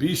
20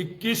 21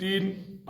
3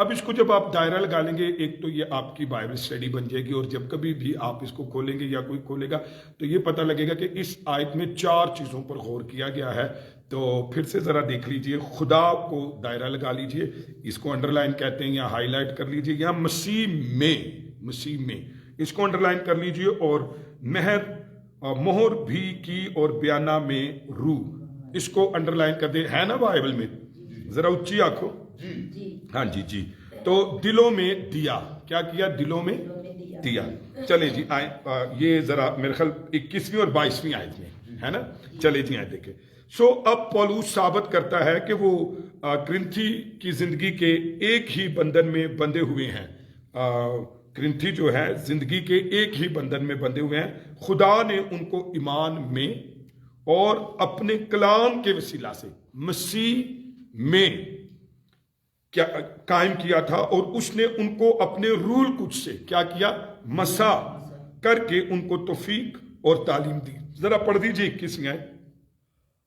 اب اس کو جب آپ دائرہ لگا لیں گے، ایک تو یہ آپ کی بائبل اسٹڈی بن جائے گی، اور جب کبھی بھی آپ اس کو کھولیں گے یا کوئی کھولے گا تو یہ پتہ لگے گا کہ اس آیت میں 4 چیزوں پر غور کیا گیا ہے. تو پھر سے ذرا دیکھ لیجئے، خدا کو دائرہ لگا لیجئے، اس کو انڈر لائن کہتے ہیں یا ہائی لائٹ کر لیجئے، یا مسیح میں اس کو انڈر لائن کر لیجئے، اور مہر بھی کی اور بیانہ میں روح، اس کو انڈر لائن کر دیں. ہے نا بائبل میں؟ ذرا اچھی آنکھو. ہاں جی. تو دلوں میں دیا، کیا کیا؟ دلوں میں دیا. چلے جی آئیں، یہ ذرا میرے خیال 21ویں اور 22ویں آیت میں ہے نا. چلے جی آئیں دیکھیں. اب پولس ثابت کرتا ہے کہ وہ کرنتھی کی زندگی کے ایک ہی بندھن میں بندھے ہوئے ہیں. کرنتھی جو ہے زندگی کے ایک ہی بندھن میں بندھے ہوئے ہیں. خدا نے ان کو ایمان میں اور اپنے کلام کے وسیلہ سے مسیح میں کیا قائم کیا تھا، اور اس نے ان کو اپنے روح القدس سے کیا کیا؟ مسح کر کے ان کو توفیق اور تعلیم دی. ذرا پڑھ دیجیے 21ویں آیت.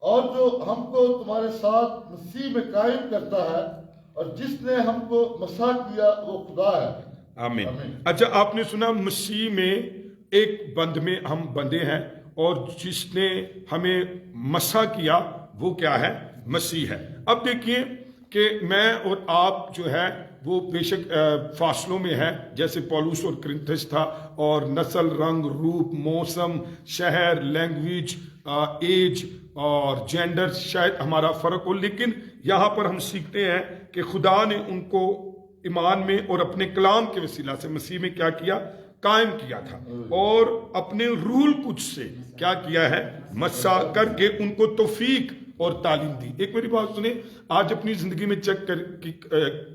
اور جو ہم کو تمہارے ساتھ مسیح میں قائم کرتا ہے اور جس نے ہم کو مسح کیا وہ خدا ہے. آمین. اچھا، آپ نے سنا مسیح میں ایک بند میں ہم بندے ہیں، اور جس نے ہمیں مسح کیا وہ کیا ہے؟ مسیح ہے. اب دیکھیے کہ میں اور آپ جو ہے وہ بے شک فاصلوں میں ہے، جیسے پولس اور کرنتھس تھا، اور نسل، رنگ، روپ، موسم، شہر، لینگویج، ایج اور جینڈر شاید ہمارا فرق ہو، لیکن یہاں پر ہم سیکھتے ہیں کہ خدا نے ان کو ایمان میں اور اپنے کلام کے وسیلہ سے مسیح میں کیا کیا؟ قائم کیا تھا، اور اپنے روح القدس سے کیا کیا ہے؟ مسح کر کے ان کو توفیق اور تعلیم دی. ایک میری بات سنیں، آج اپنی زندگی میں چیک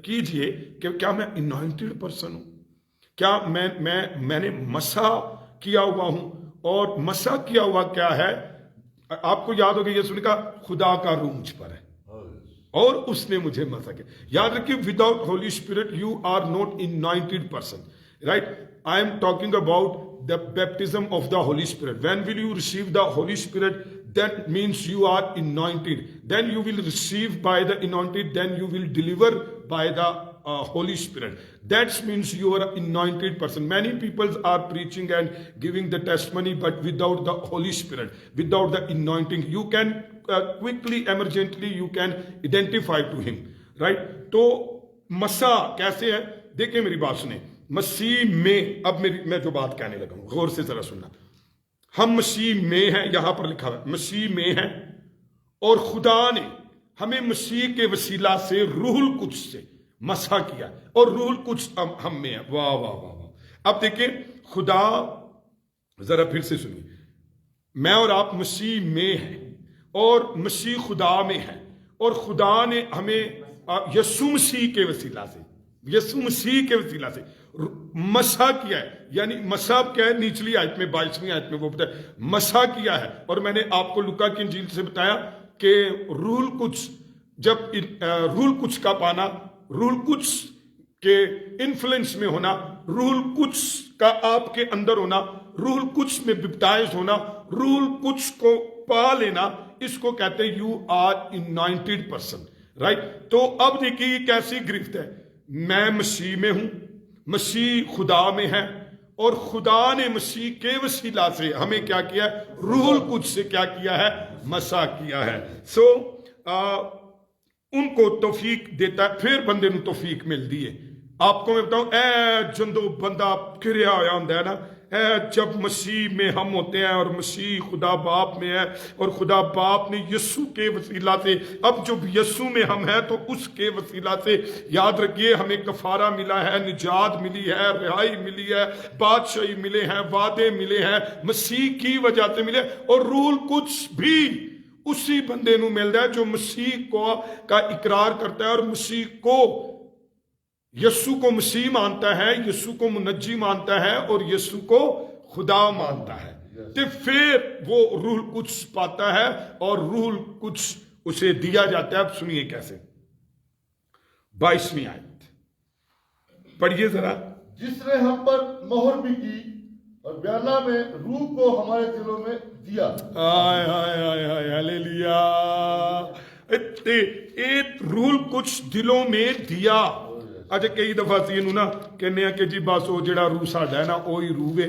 کیجئے کہ کیا میں انوائنٹڈ پرسن ہوں؟ کیا میں نے مسح کیا ہوا ہوں؟ اور مسح کیا ہوا کیا ہے؟ آپ کو یاد ہوگا یسوع نے کہا خدا کا روح مجھ پر ہے اور اس نے مجھے مسح کیا. یاد رکھیے، without Holy Spirit you are not anointed person. Right? I am talking about the baptism of the Holy Spirit. When will you receive the Holy Spirit? That means you are anointed. Then you will receive by the anointed. Then you will deliver by the Holy Spirit. That means you are an anointed person. Many people are preaching and giving the testimony, but without the Holy Spirit, without the anointing, you can quickly, emergently, you can identify to Him. Right? تو مسا کیسے ہے؟ دیکھیں میری بات سنیں. مسیح میں، اب میں جو بات کہنے لگا ہوں غور سے ذرا سننا. ہم مسیح میں ہیں، یہاں پر لکھا ہے مسیح میں ہیں، اور خدا نے ہمیں مسیح کے وسیلہ سے روح القدس سے مسح کیا، اور روح القدس ہم میں ہے. واہ واہ واہ واہ. اب دیکھیں، خدا، ذرا پھر سے سنیے، میں اور آپ مسیح میں ہیں اور مسیح خدا میں ہے، اور خدا نے ہمیں یسوع مسیح کے وسیلہ سے مسح کیا ہے. یعنی مسح کیا ہے؟ نیچلی آیت میں 22ویں آیت میں وہ بتایا مسح کیا ہے. اور میں نے آپ کو لوکا کی انجیل سے بتایا کہ روح القدس، جب روح القدس کا پانا، روح القدس کے انفلوئنس میں ہونا، روح القدس کا آپ کے اندر ہونا، روح القدس میں بیپٹائز ہونا، روح القدس کو پا لینا، اس کو کہتے ہیں you are anointed person. Right? تو اب دیکھیے یہ کیسی گرفت ہے. میں مسیح میں ہوں، مسیح خدا میں ہے، اور خدا نے مسیح کے وسیلہ سے ہمیں کیا کیا ہے؟ روح القدس سے کیا کیا ہے؟ مسح کیا ہے. سو ان کو توفیق دیتا ہے، پھر بندے نو توفیق ملتی ہے. آپ کو میں بتاؤں، جندو بندہ گریا ہوا ہوندا ہے نا، جب مسیح میں ہم ہوتے ہیں اور مسیح خدا باپ میں ہے، اور خدا باپ نے یسوع کے وسیلہ سے، اب جب یسوع میں ہم ہیں تو اس کے وسیلہ سے یاد رکھیے ہمیں کفارہ ملا ہے، نجات ملی ہے، رہائی ملی ہے، بادشاہی ملے ہیں، وعدے ملے ہیں، مسیح کی وجہ سے ملے. اور روح القدس بھی اسی بندے نو ملتا ہے جو مسیح کا اقرار کرتا ہے اور مسیح کو، یسوع کو مسیح مانتا ہے، یسوع کو منجی مانتا ہے، اور یسوع کو خدا مانتا ہے. تو پھر وہ روح القدس پاتا ہے اور روح القدس اسے دیا جاتا ہے. اب سنیے کیسے. 22ویں آیت پڑھیے ذرا. جس نے ہم پر مہر بھی کی اور بیانہ میں روح کو ہمارے دلوں میں دیا. آئے آئے آئے آئے ہلیلویا. روح القدس دلوں میں دیا. ਅੱਛਾ ਕਈ ਦਫਾ ਅਸੀਂ ਇਹਨੂੰ ਨਾ ਕਹਿੰਦੇ ਆ ਕਿ ਜੀ ਬਸ ਉਹ ਜਿਹੜਾ ਰੂਹ ਸਾਡਾ ਹੈ ਨਾ ਉਹ ਹੀ ਰੂਹ ਹੈ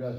Yes.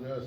Yes,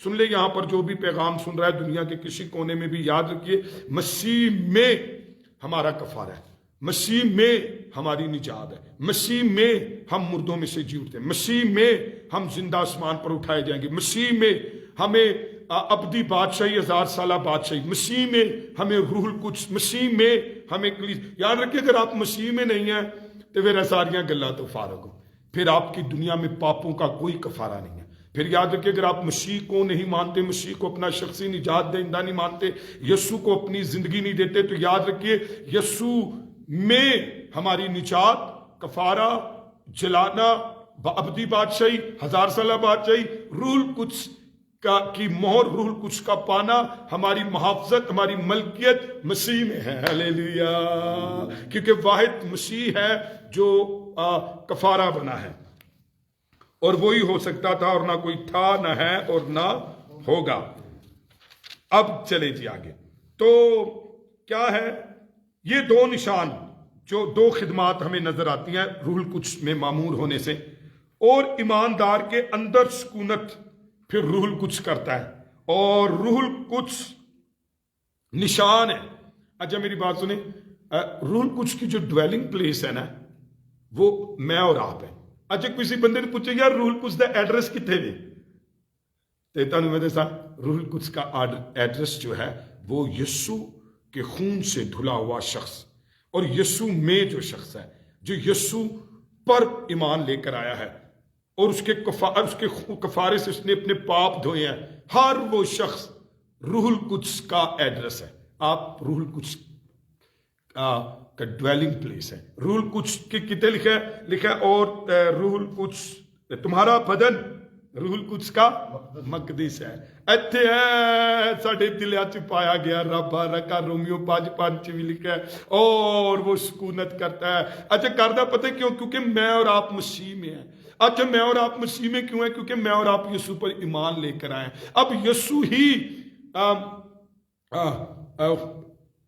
سن لے یہاں پر جو بھی پیغام سن رہا ہے دنیا کے کسی کونے میں بھی، یاد رکھیے مسیح میں ہمارا کفارہ ہے، مسیح میں ہماری نجات ہے، مسیح میں ہم مردوں میں سے جی اٹھتے ہیں، مسیح میں ہم زندہ آسمان پر اٹھائے جائیں گے، مسیح میں ہمیں ابدی بادشاہی، 1000 سالہ بادشاہی، مسیح میں ہمیں روح القدس، مسیح میں ہمیں یاد رکھیے اگر آپ مسیح میں نہیں ہیں تو پھر ساریاں گلاں تو فارغ ہو، پھر آپ کی دنیا میں پاپوں کا کوئی کفارہ نہیں ہے۔ پھر یاد رکھیے اگر آپ مسیح کو نہیں مانتے، مسیح کو اپنا شخصی نجات دہندہ نہیں مانتے، یسوع کو اپنی زندگی نہیں دیتے، تو یاد رکھیے یسوع میں ہماری نجات، کفارہ، جلانا، ابدی بادشاہی، 1000 سالہ بادشاہی، روح القدس کی مہر، روح القدس کا پانا، ہماری محافظت، ہماری ملکیت مسیح میں ہے۔ ہلیلویا، کیونکہ واحد مسیح ہے جو کفارہ بنا ہے، اور وہی ہو سکتا تھا، اور نہ کوئی تھا، نہ ہے، اور نہ ہوگا۔ اب چلے جی آگے، تو کیا ہے یہ دو نشان، جو دو خدمات ہمیں نظر آتی ہیں روح القدس میں معمور ہونے سے، اور ایماندار کے اندر سکونت پھر روح القدس کرتا ہے، اور روح القدس نشان ہے۔ اچھا میری بات سنیں، روح القدس کی جو ڈویلنگ پلیس ہے نا وہ میں اور آپ ہیں۔ اچھا کسی بندے نے پوچھا یار روح القدس دا ایڈریس کتنے دے، تو تانوں میں دسا روح القدس کا ایڈریس جو ہے وہ یسوع کے خون سے دھلا ہوا شخص، اور یسوع میں جو شخص ہے، جو یسوع پر ایمان لے کر آیا ہے اور اس کے کفارے سے اس نے اپنے پاپ دھوئے ہیں، ہر وہ شخص روح القدس کا ایڈریس ہے۔ آپ روح القدس کا ڈویلنگ پلیس ہے۔ روح القدس کے کتنے لکھا ہے اور روح القدس تمہارا بدن روح القدس کا مقدس ہے، ایتھے ہے ساڈے دلیاں چ پایا گیا رب رکھا، رومیو 5:5 بھی لکھا ہے، اور وہ سکونت کرتا ہے۔ اچھا کردہ پتہ کیوں؟ کیونکہ میں اور آپ مسیح میں ہیں۔ اچھا میں اور آپ مسیح میں کیوں ہیں؟ کیونکہ میں اور آپ یسوع پر ایمان لے کر آئے۔ اب یسوع ہی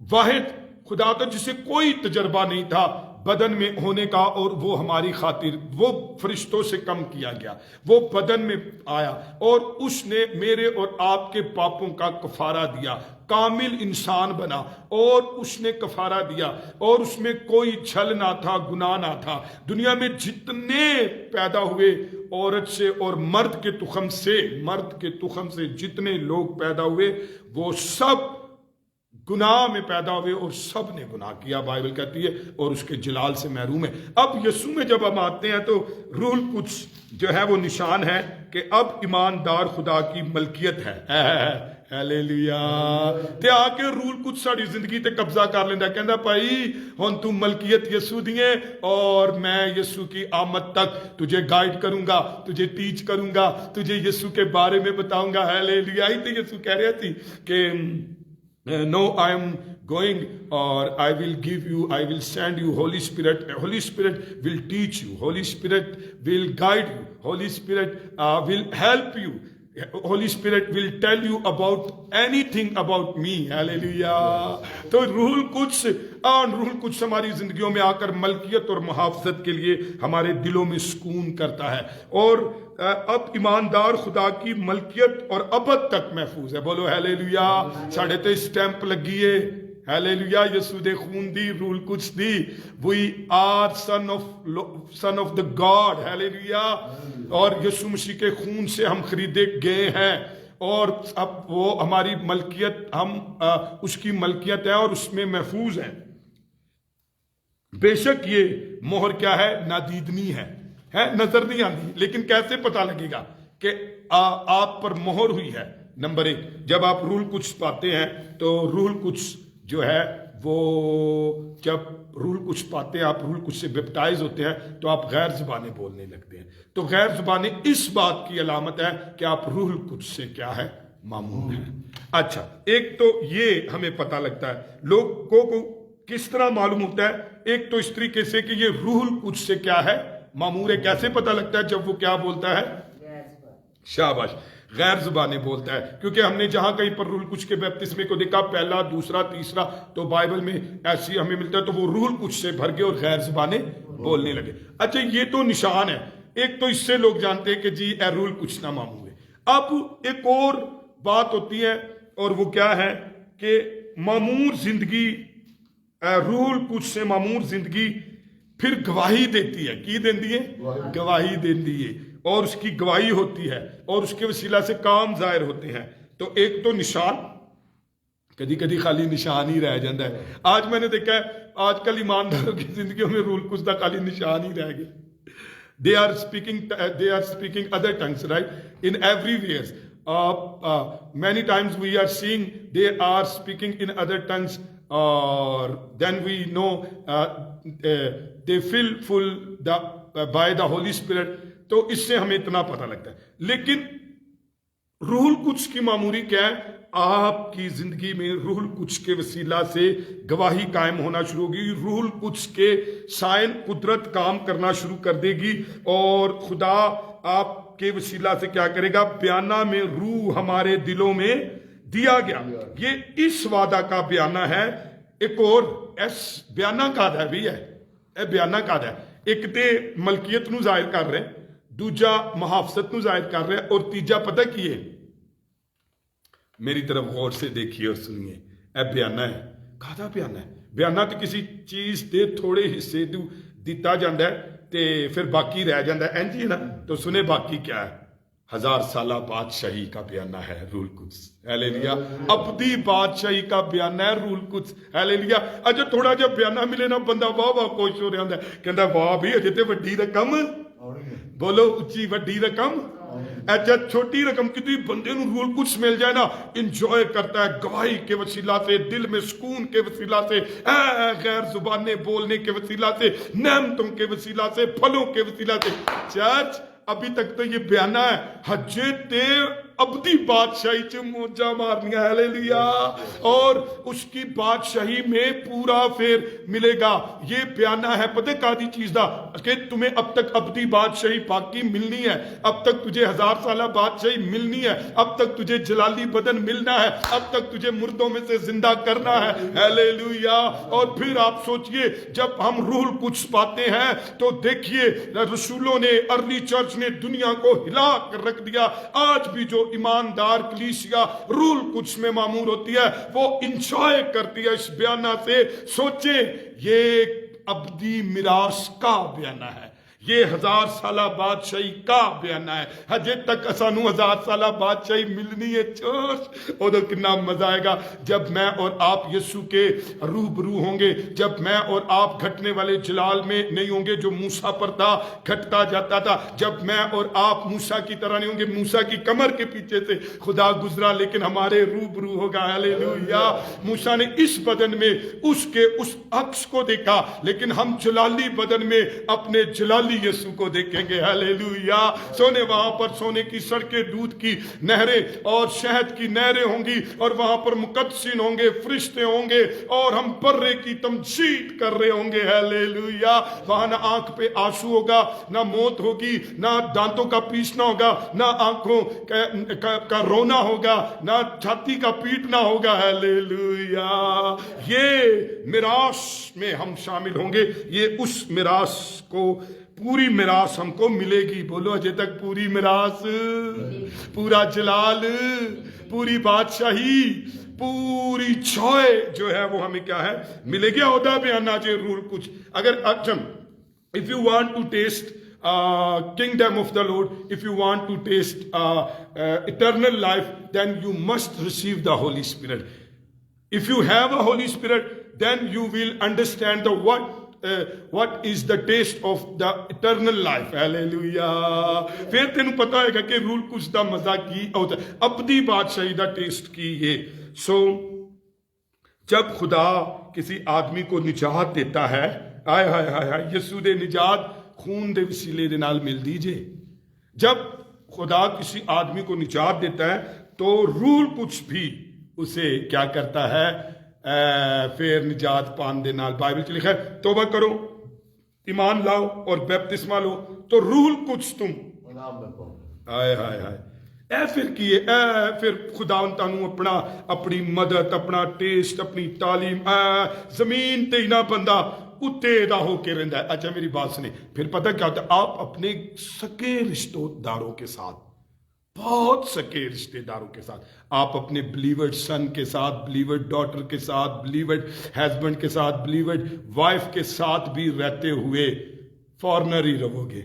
واحد خدا تھا جسے کوئی تجربہ نہیں تھا بدن میں ہونے کا، اور وہ ہماری خاطر وہ فرشتوں سے کم کیا گیا، وہ بدن میں آیا، اور اس نے میرے اور آپ کے پاپوں کا کفارہ دیا، کامل انسان بنا، اور اس نے کفارہ دیا، اور اس میں کوئی چھل نہ تھا، گناہ نہ تھا۔ دنیا میں جتنے پیدا ہوئے عورت سے اور مرد کے تخم سے جتنے لوگ پیدا ہوئے وہ سب گناہ میں پیدا ہوئے، اور سب نے گناہ کیا، بائبل کہتی ہے، اور اس کے جلال سے محروم ہے۔ اب یسوع میں جب ہم آتے ہیں تو روح القدس جو ہے وہ نشان ہے کہ اب ایماندار خدا کی ملکیت ہے۔ ہلیلویا، تے آ کے روح القدس ساری زندگی تے قبضہ کر لینا، کہندا بھائی ہن تو ملکیت یسوع دی ہے، اور میں یسوع کی آمد تک تجھے گائیڈ کروں گا، تجھے ٹیچ کروں گا، تجھے یسوع کے بارے میں بتاؤں گا۔ ہلیلویا، ہی تے یسوع کہہ رہا تھی کہ no, I am going, or I will give you, I will send you Holy Spirit. Holy Spirit will teach you. Holy Spirit will guide you. Holy Spirit will help you. Holy Spirit will tell you about anything about me. Hallelujah. تو روح القدس ہماری زندگیوں میں آ کر ملکیت اور محافظت کے لیے ہمارے دلوں میں سکون کرتا ہے، اور اب ایماندار خدا کی ملکیت اور ابد تک محفوظ ہے۔ بولو ہیلیلویا، ساڑھے تے اسٹیمپ لگیے، ہیلیلویا، یسوع دے خون دی، روح القدس دی، we are son of the God, hallelujah, اور یسوع مسیح کے خون سے ہم خریدے گئے ہیں، اور اب وہ ہماری ملکیت، ہم اس کی ملکیت ہے اور اس میں محفوظ ہیں۔ بے شک یہ مہر کیا ہے؟ نادیدنی ہے، نظر نہیں آتی، لیکن کیسے پتا لگے گا کہ آپ پر مہر ہوئی ہے؟ نمبر 1، جب آپ روح القدس پاتے ہیں تو روح القدس جو ہے وہ، جب روح القدس پاتے ہیں، آپ روح القدس سے بیپٹائز ہوتے ہیں تو آپ غیر زبانیں بولنے لگتے ہیں۔ تو غیر زبانیں اس بات کی علامت ہے کہ آپ روح القدس سے کیا ہے؟ معمور ہیں۔ اچھا، ایک تو یہ ہمیں پتہ لگتا ہے، لوگوں کو کس طرح معلوم ہوتا ہے؟ ایک تو اس طریقے سے کہ یہ روح القدس سے کیا ہے؟ معمور ہے۔ کیسے پتہ لگتا ہے؟ جب وہ کیا بولتا ہے؟ شاباش، غیر زبانیں بولتا ہے، کیونکہ ہم نے جہاں کہیں پر روح القدس کے بپتسمے کو دیکھا، پہلا، دوسرا، تیسرا، تو بائبل میں ایسی ہمیں ملتا ہے، تو وہ روح القدس سے بھر گئے اور غیر زبانیں بولنے لگے۔ اچھا، یہ تو نشان ہے۔ ایک تو اس سے لوگ جانتے ہیں کہ جی اے روح القدس نہ معمور ہے۔ اب ایک اور بات ہوتی ہے اور وہ کیا ہے کہ معمور زندگی روح القدس سے معمور زندگی پھر گواہی دیتی ہے. کی دیتی ہے؟ گواہی دیتی ہے اور اس کی گواہی ہوتی ہے اور اس کے وسیلہ سے کام ظاہر ہوتے ہیں. تو ایک تو نشان، کدی کدی خالی نشان ہی رہ جاتا ہے. آج میں نے دیکھا ہے آج کل ایمانداروں کی زندگیوں میں روح القدس کا خالی نشان ہی رہ گیا. They are speaking other tongues, right? In everywhere. Many times we are seeing they are speaking in other tongues, or then we know they feel full by the Holy Spirit. تو اس سے ہمیں اتنا پتہ لگتا ہے. لیکن روح القدس کی معموری کیا ہے؟ آپ کی زندگی میں روح القدس کے وسیلہ سے گواہی قائم ہونا شروع ہوگی. روح القدس کے سائن قدرت کام کرنا شروع کر دے گی اور خدا آپ کے وسیلہ سے کیا کرے گا؟ بیانہ میں روح ہمارے دلوں میں دیا گیا. یہ اس وعدہ کا بیانہ ہے. ایک اور ایس بیانہ کا ہے بھی ہے، اے بیانہ کا ہے. ایک تے ملکیت نو ظاہر کر رہے، دوجا محافظت نو ظاہر کر رہے، اور تیجا پتہ کی ہے؟ میری طرف غور سے دیکھیے اور سنیے. اے بیانہ ہے. کہا بیانہ ہے؟ بیانہ تو کسی چیز دے تھوڑے حصے دیتا جاندہ ہے تے پھر باقی رہ جاندہ ہے. اینجی ہے نا؟ تو سنے باقی کیا ہے؟ 1000 سالہ بادشاہی کا بیانہ ہے روح القدس. ہیلیلویا. ابدی بادشاہی کا بیانہ ہے روح القدس. ہیلیلویا. اجے تھوڑا جہا بیانہ ملے نا بندہ واہ واہ خوش ہو رہا ہوندا ہے، کہندا واہ بھی اجے تے وڈی رقم. بولو اچھی وڈی رقم. ایجا چھوٹی رقم کتنی بندے نو روح القدس مل جائے نا انجوائے کرتا ہے گواہی کے وسیلہ سے، دل میں سکون کے وسیلہ سے، غیر زبانیں بولنے کے وسیلہ سے، نعمتوں کے وسیلہ سے، پھلوں کے وسیلہ سے. چرچ ابھی تک تو یہ بیانہ ہے. حجے تے ابدی بادشاہی چ موجہ مارنیاں. ہیلیلویا. اور اس کی بادشاہی میں پورا پھر ملے گا. یہ بیانہ ہے پتہ کادی چیز دا کہ تمہیں اب تک ابدی بادشاہی باقی ملنی ہے، اب تک تجھے 1000 سالہ بادشاہی ملنی ہے، اب تک تجھے جلالی بدن ملنا ہے، اب تک تجھے مردوں میں سے زندہ کرنا ہے. ہیلیلویا. اور پھر آپ سوچئے جب ہم روح القدس پاتے ہیں تو دیکھیے رسولوں نے، ارلی چرچ نے دنیا کو ہلا کر رکھ دیا. آج بھی جو ایماندار کلیسیا روح القدس میں معمور ہوتی ہے وہ انجوائے کرتی ہے اس بیانہ سے. سوچیں یہ ابدی میراث کا بیانہ ہے، یہ 1000 سالہ بادشاہی کا بیانہ ہے. ہجے تک سانو 1000 سالہ بادشاہی ملنی ہے. چوش ادھر کتنا مزہ آئے گا جب میں اور آپ یسوع کے روبرو ہوں گے، جب میں اور آپ گھٹنے والے جلال میں نہیں ہوں گے جو موسیٰ پر تھا، گھٹتا جاتا تھا. جب میں اور آپ موسیٰ کی طرح نہیں ہوں گے، موسیٰ کی کمر کے پیچھے سے خدا گزرا لیکن ہمارے روبرو ہوگا. ہیلیلویا. موسیٰ نے اس بدن میں اس کے اس عکس کو دیکھا لیکن ہم جلالی بدن میں اپنے جلالی یسوع کو دیکھیں گے. ہیلیلویا. سونے وہاں پر سونے کی سڑکیں، دودھ کی نہریں اور شہد کی نہریں ہوں گی اور وہاں پر مقدسین ہوں گے، فرشتے ہوں گے اور ہم برے کی تمجید کر رہے ہوں گے. ہیلیلویا. وہاں نہ آنکھ پہ آنسو ہوگا، نہ موت ہوگی، نہ دانتوں کا پیسنا ہوگا، نہ آنکھوں کا رونا ہوگا، نہ چھاتی کا پیٹنا ہوگا. ہیلیلویا. یہ میراث میں ہم شامل ہوں گے. یہ اس میراث کو پوری میراث ہم کو ملے گی. بولو اجے تک پوری میراث، پورا جلال، پوری بادشاہی، پوری چھوئے جو ہے وہ ہمیں کیا ہے ملے گی. عہدہ بیانہ جے رول کچھ اگر if you want to taste kingdom of the Lord, if you want to taste eternal life, then you must receive the Holy Spirit. If you have a Holy Spirit, then you will understand the what is the taste of the eternal life. Hallelujah. پھر تینوں پتا ہے کہ role کچھ دا مزہ کی ہوتا ہے، ابدی بادشاہی دا ٹیسٹ کی. یہ سو جب خدا کسی آدمی کو نجات دیتا ہے، آئے ہائے ہائے ہائے، یسوع دے نجات خون دے وسیلے دے نال مل دیجے. جب خدا کسی آدمی کو نجات دیتا ہے تو رول کچھ بھی اسے کیا کرتا ہے، پھر نجات پان دے نال. بائبل چ لکھا ہے توبہ کرو، ایمان لاؤ اور بیپتسمہ لو تو روح القدس تم ہائے ہائے ہائے اے پھر کیے اے پھر خدا تانوں اپنی مدد، اپنا ٹیسٹ، اپنی تعلیم زمین تے نہ بندہ اتے دا ہو کے رہندا ہے. اچھا میری بات سنیں، پھر پتہ کیا ہوتا ہے، آپ اپنے سکے رشتہ داروں کے ساتھ بہت سکے رشتے داروں کے ساتھ، آپ اپنے بلیورڈ سن کے ساتھ، بلیورڈ ڈاٹر کے ساتھ، بلیورڈ ہسبینڈ کے ساتھ، بلیورڈ وائف کے ساتھ بھی رہتے ہوئے فارنر ہی رہو گے،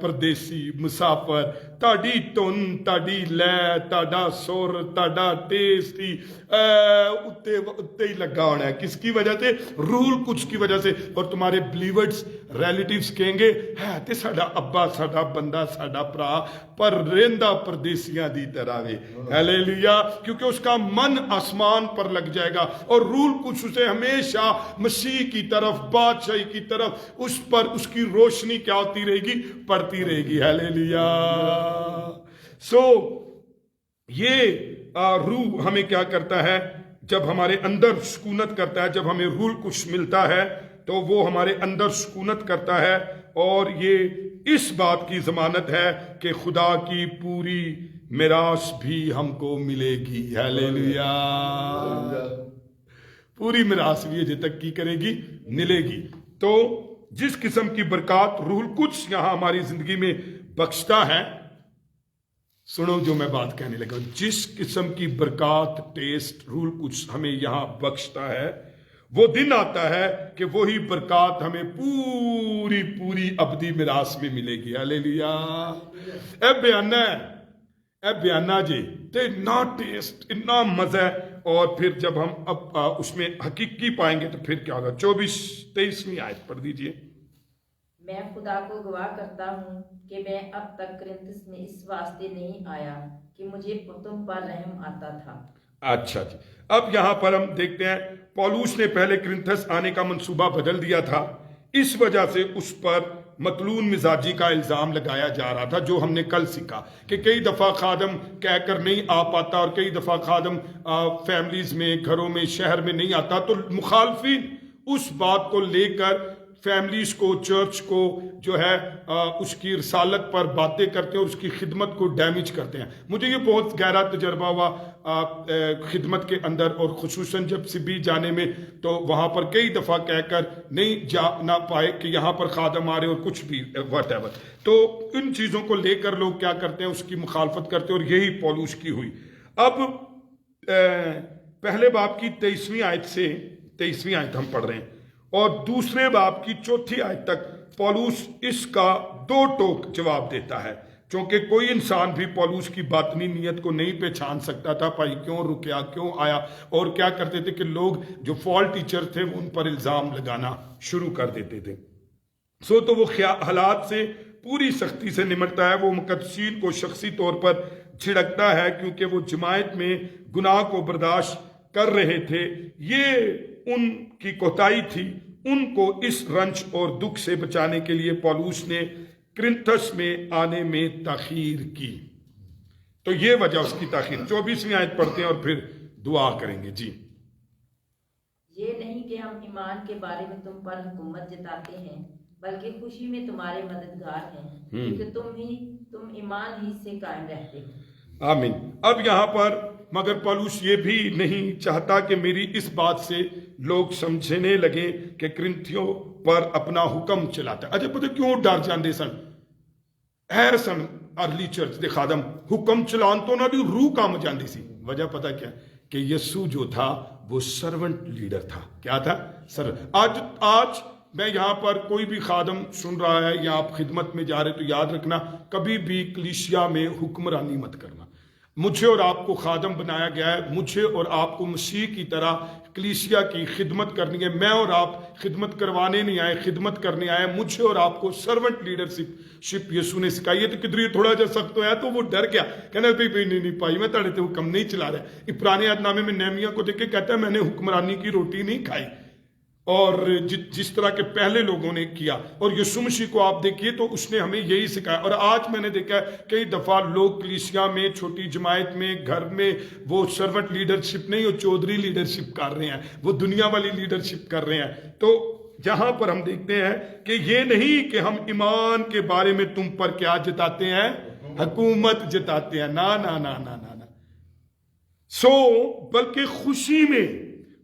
پردیسی مسافر، تاڑی تن تاڑی لے تاڑا سور تاڑا ٹیسٹ ہی اتے ہی لگا ہونا ہے۔ کس کی وجہ سے؟ رول کچھ کی وجہ سے۔ اور تمہارے بلیورڈز ریلیٹیوز کہیں گے ہے تے ساڈا ابا ساڈا بندہ ساڈا پرا پر رہندا پردیسیاں دی طرح وے، ہلیلویا، کیونکہ اس کا من آسمان پر لگ جائے گا، اور رول کچھ اسے ہمیشہ مسیح کی طرف، بادشاہی کی طرف، اس پر اس کی روشنی کیا ہوتی رہے گی؟ پڑتی رہے گی، ہلیلویا۔ سو یہ روح ہمیں کیا کرتا ہے؟ جب ہمارے اندر سکونت کرتا ہے، جب ہمیں رول کچھ ملتا ہے تو وہ ہمارے اندر سکونت کرتا ہے، اور یہ اس بات کی ضمانت ہے کہ خدا کی پوری میراث بھی ہم کو ملے گی، ہلیلویا۔ پوری میراث بھی جب تک کی کرے گی ملے گی۔ تو جس قسم کی برکات روح القدس یہاں ہماری زندگی میں بخشتا ہے، سنو جو میں بات کہنے لگا، جس قسم کی برکات ٹیسٹ روح القدس ہمیں یہاں بخشتا ہے، وہ دن آتا ہے کہ وہی برکات ہمیں پوری پوری ابدی میراث میں ملے گی، ہلیلویا۔ اے بیانہ جی تے اتنا ٹیسٹ، اتنا مزہ ہے، اور پھر جب ہم اب اس میں حقیقی پائیں گے تو پھر کیا ہوگا؟ 24-23 آیت پڑھ دیجئے۔ میں خدا کو گواہ کرتا ہوں کہ میں اب تک کرنتھس میں اس واسطے نہیں آیا کہ مجھے تم پر رحم آتا تھا۔ اچھا جی، اب یہاں پر ہم دیکھتے ہیں پولوس نے پہلے کرنتھس آنے کا منصوبہ بدل دیا تھا، اس وجہ سے اس پر مطلون مزاجی کا الزام لگایا جا رہا تھا، جو ہم نے کل سیکھا کہ کئی دفعہ خادم کہہ کر نہیں آ پاتا، اور کئی دفعہ خادم فیملیز میں، گھروں میں، شہر میں نہیں آتا، تو مخالفین اس بات کو لے کر فیملیز کو، چرچ کو جو ہے اس کی رسالت پر باتیں کرتے ہیں اور اس کی خدمت کو ڈیمیج کرتے ہیں۔ مجھے یہ بہت گہرا تجربہ ہوا خدمت کے اندر، اور خصوصاً جب سبی جانے میں، تو وہاں پر کئی دفعہ کہہ کر نہیں جا نہ پائے کہ یہاں پر خادم آ رہے اور کچھ بھی واٹ ایور، تو ان چیزوں کو لے کر لوگ کیا کرتے ہیں؟ اس کی مخالفت کرتے ہیں، اور یہی پولوس کی ہوئی۔ اب پہلے باب کی 23ویں آیت سے 23ویں آیت ہم پڑھ رہے ہیں، اور دوسرے باب کی 4 آیت تک پولوس اس کا 2 ٹوک جواب دیتا ہے، چونکہ کوئی انسان بھی پولوس کی باطنی نیت کو نہیں پہچان سکتا تھا، بھائی کیوں رکیا، کیوں آیا، اور کیا کرتے تھے کہ لوگ جو فال ٹیچر تھے وہ ان پر الزام لگانا شروع کر دیتے تھے۔ سو تو وہ حالات سے پوری سختی سے نمٹتا ہے، وہ مقدسین کو شخصی طور پر جھڑکتا ہے، کیونکہ وہ جماعت میں گناہ کو برداشت کر رہے تھے، یہ ان کی کوتاہی تھی۔ ان کو اس رنج اور دکھ سے بچانے کے لیے پولوس نے کرنتھس میں آنے میں تاخیر کی۔ تو یہ وجہ اس کی تاخیر۔ 24ویں آیت پڑھتے ہیں اور پھر دعا کریں گے۔ جی، یہ نہیں کہ ہم ایمان کے بارے میں تم پر حکومت جتاتے ہیں، بلکہ خوشی میں تمہارے مددگار ہیں، کیونکہ تم ایمان ہی سے قائم رہتے ہو۔ آمین۔ اب یہاں پر مگر پولوس یہ بھی نہیں چاہتا کہ میری اس بات سے لوگ سمجھنے لگیں کہ کرنتھیوں پر اپنا حکم چلاتا ہے۔ اچھا پتہ کیوں ڈر جاندے سن؟ اے سن ارلی چرچ دے خادم، حکم چلان تو نہ دی روح کام جاندی سی۔ وجہ پتہ کیا کہ یسوع جو تھا وہ سرونٹ لیڈر تھا۔ کیا تھا؟ آج میں یہاں پر کوئی بھی خادم سن رہا ہے یا آپ خدمت میں جا رہے تو یاد رکھنا، کبھی بھی کلیسیا میں حکمرانی مت کرنا۔ مجھے اور آپ کو خادم بنایا گیا ہے، مجھے اور آپ کو مسیح کی طرح کلیسیا کی خدمت کرنی ہے۔ میں اور آپ خدمت کروانے نہیں آئے، خدمت کرنے آئے۔ مجھے اور آپ کو سرونٹ لیڈرشپ یسوع نے سکھائی ہے۔ تو کدھر یہ تھوڑا جا سخت ہوا تو وہ ڈر گیا، کہنا نہیں پائی، میں تاڑے تے حکم نہیں چلا رہا۔ پرانے عہد نامے میں نہمیا کو دیکھ کے کہتا ہے میں نے حکمرانی کی روٹی نہیں کھائی، اور جس طرح کے پہلے لوگوں نے کیا۔ اور یسوع مسیح کو آپ دیکھیے تو اس نے ہمیں یہی سکھایا۔ اور آج میں نے دیکھا ہے کئی دفعہ لوگ کلیسیا میں، چھوٹی جماعت میں، گھر میں وہ سرونٹ لیڈرشپ نہیں، وہ چودھری لیڈرشپ کر رہے ہیں، وہ دنیا والی لیڈرشپ کر رہے ہیں۔ تو یہاں پر ہم دیکھتے ہیں کہ یہ نہیں کہ ہم ایمان کے بارے میں تم پر کیا جتاتے ہیں؟ حکومت جتاتے ہیں، نا نا نا نا نا نا۔ بلکہ خوشی میں